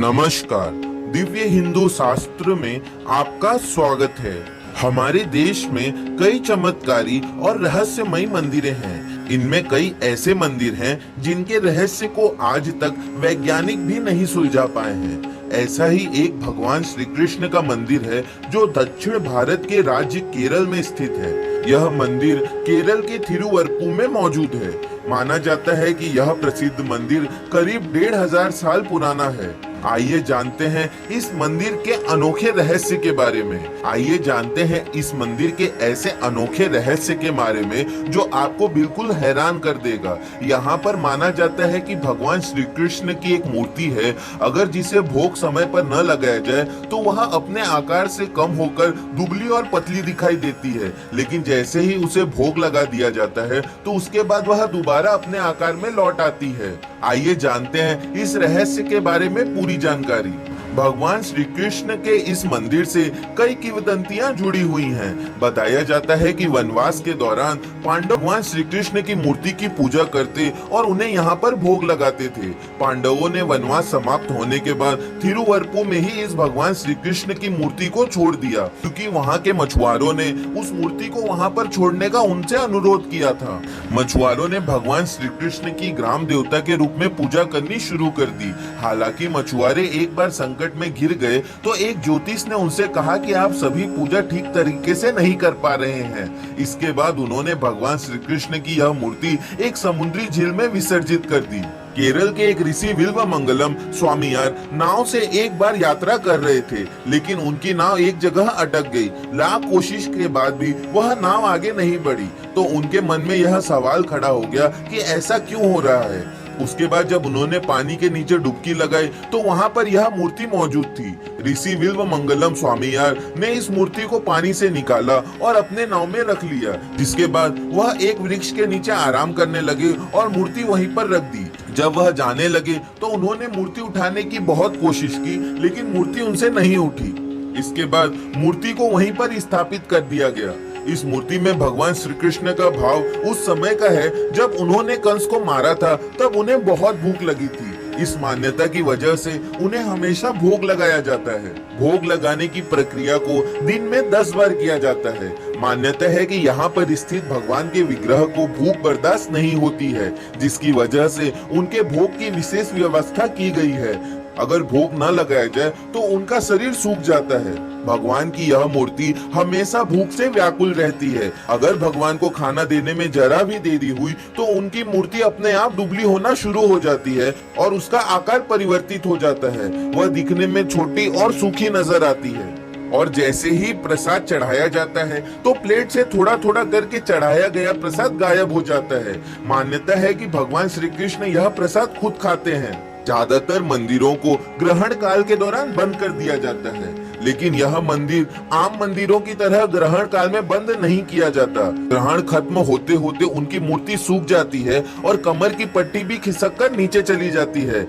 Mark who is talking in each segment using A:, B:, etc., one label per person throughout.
A: नमस्कार। दिव्य हिंदू शास्त्र में आपका स्वागत है। हमारे देश में कई चमत्कारी और रहस्यमयी मंदिरें हैं। इनमें कई ऐसे मंदिर हैं जिनके रहस्य को आज तक वैज्ञानिक भी नहीं सुलझा पाए हैं। ऐसा ही एक भगवान श्री कृष्ण का मंदिर है जो दक्षिण भारत के राज्य केरल में स्थित है। यह मंदिर केरल के थिरुवरपुर में मौजूद है। माना जाता है कि यह प्रसिद्ध मंदिर करीब 1500 साल पुराना है। आइए जानते हैं इस मंदिर के अनोखे रहस्य के बारे में। आइए जानते हैं इस मंदिर के ऐसे अनोखे रहस्य के बारे में जो आपको बिल्कुल हैरान कर देगा। यहाँ पर माना जाता है कि भगवान श्री कृष्ण की एक मूर्ति है, अगर जिसे भोग समय पर न लगाया जाए तो वह अपने आकार से कम होकर दुबली और पतली दिखाई देती है, लेकिन जैसे ही उसे भोग लगा दिया जाता है तो उसके बाद वह दोबारा अपने आकार में लौट आती है। आइए जानते हैं इस रहस्य के बारे में पूरी जानकारी। भगवान श्री कृष्ण के इस मंदिर से कई किंवदंतियां जुड़ी हुई हैं। बताया जाता है कि वनवास के दौरान पांडव भगवान श्री कृष्ण की मूर्ति की पूजा करते और उन्हें यहाँ पर भोग लगाते थे। पांडवों ने वनवास समाप्त होने के बाद थिरुवरपुर में ही इस भगवान श्री कृष्ण की मूर्ति को छोड़ दिया, क्योंकि वहाँ के मछुआरों ने उस मूर्ति को वहाँ पर छोड़ने का उनसे अनुरोध किया था। मछुआरों ने भगवान श्री कृष्ण की ग्राम देवता के रूप में पूजा करनी शुरू कर दी। हालांकि मछुआरे एक बार संकट में घिर गए तो एक ज्योतिष ने उनसे कहा कि आप सभी पूजा ठीक तरीके से नहीं कर पा रहे हैं। इसके बाद उन्होंने भगवान श्री कृष्ण की यह मूर्ति एक समुद्री झील में विसर्जित कर दी। केरल के एक ऋषि बिल्वमंगलम स्वामीयार नाव से एक बार यात्रा कर रहे थे, लेकिन उनकी नाव एक जगह अटक गई। लाख कोशिश के बाद भी वह नाव आगे नहीं बढ़ी, तो उनके मन में यह सवाल खड़ा हो गया कि ऐसा क्यों हो रहा है। उसके बाद जब उन्होंने पानी के नीचे डुबकी लगाई तो वहाँ पर यह मूर्ति मौजूद थी। ऋषि बिल्वमंगलम स्वामीयार ने इस मूर्ति को पानी से निकाला और अपने नाव में रख लिया, जिसके बाद वह एक वृक्ष के नीचे आराम करने लगे और मूर्ति वहीं पर रख दी। जब वह जाने लगे तो उन्होंने मूर्ति उठाने की बहुत कोशिश की, लेकिन मूर्ति उनसे नहीं उठी। इसके बाद मूर्ति को वहीं पर स्थापित कर दिया गया। इस मूर्ति में भगवान श्री कृष्ण का भाव उस समय का है जब उन्होंने कंस को मारा था, तब उन्हें बहुत भूख लगी थी। इस मान्यता की वजह से उन्हें हमेशा भोग लगाया जाता है। भोग लगाने की प्रक्रिया को दिन में 10 बार किया जाता है। मान्यता है कि यहाँ पर स्थित भगवान के विग्रह को भूख बर्दाश्त नहीं होती है, जिसकी वजह से उनके भोग की विशेष व्यवस्था की गई है। अगर भोग न लगाया जाए तो उनका शरीर सूख जाता है। भगवान की यह मूर्ति हमेशा भूख से व्याकुल रहती है। अगर भगवान को खाना देने में जरा भी देरी हुई तो उनकी मूर्ति अपने आप दुबली होना शुरू हो जाती है और उसका आकार परिवर्तित हो जाता है। वह दिखने में छोटी और सूखी नजर आती है। और जैसे ही प्रसाद चढ़ाया जाता है तो प्लेट से थोड़ा थोड़ा करके चढ़ाया गया प्रसाद गायब हो जाता है। मान्यता है कि भगवान श्री कृष्ण यह प्रसाद खुद खाते हैं। ज्यादातर मंदिरों को ग्रहण काल के दौरान बंद कर दिया जाता है, लेकिन यह मंदिर आम मंदिरों की तरह ग्रहण काल में बंद नहीं किया जाता। ग्रहण खत्म होते होते उनकी मूर्ति सूख जाती है और कमर की पट्टी भी खिसक कर नीचे चली जाती है।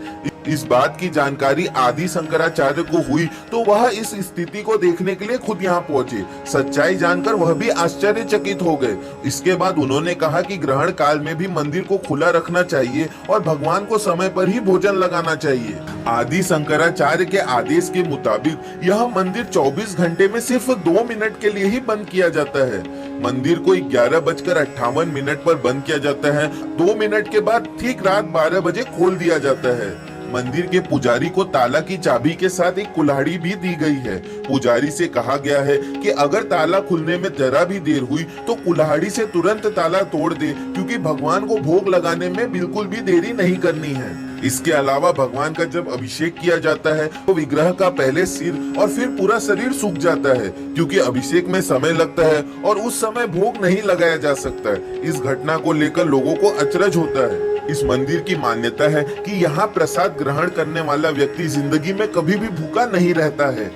A: इस बात की जानकारी आदि शंकराचार्य को हुई तो वह इस स्थिति को देखने के लिए खुद यहाँ पहुँचे। सच्चाई जानकर वह भी आश्चर्यचकित हो गए। इसके बाद उन्होंने कहा कि ग्रहण काल में भी मंदिर को खुला रखना चाहिए और भगवान को समय पर ही भोजन लगाना चाहिए। आदि शंकराचार्य के आदेश के मुताबिक यह मंदिर 24 घंटे में सिर्फ 2 मिनट के लिए ही बंद किया जाता है। मंदिर को 11:58 पर बंद किया जाता है। 2 मिनट के बाद ठीक रात 12 बजे खोल दिया जाता है। मंदिर के पुजारी को ताला की चाबी के साथ एक कुल्हाड़ी भी दी गई है। पुजारी से कहा गया है कि अगर ताला खुलने में जरा भी देर हुई तो कुल्हाड़ी से तुरंत ताला तोड़ दे, क्योंकि भगवान को भोग लगाने में बिल्कुल भी देरी नहीं करनी है। इसके अलावा भगवान का जब अभिषेक किया जाता है तो विग्रह का पहले सिर और फिर पूरा शरीर सूख जाता है, क्योंकि अभिषेक में समय लगता है और उस समय भोग नहीं लगाया जा सकता। इस घटना को लेकर लोगों को अचरज होता है। इस मंदिर की मान्यता है कि यहाँ प्रसाद ग्रहण करने वाला व्यक्ति जिंदगी में कभी भी भूखा नहीं रहता है।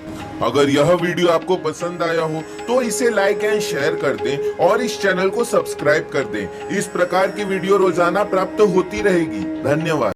A: अगर यह वीडियो आपको पसंद आया हो तो इसे लाइक एंड शेयर कर दें और इस चैनल को सब्सक्राइब कर दें। इस प्रकार की वीडियो रोजाना प्राप्त होती रहेगी। धन्यवाद।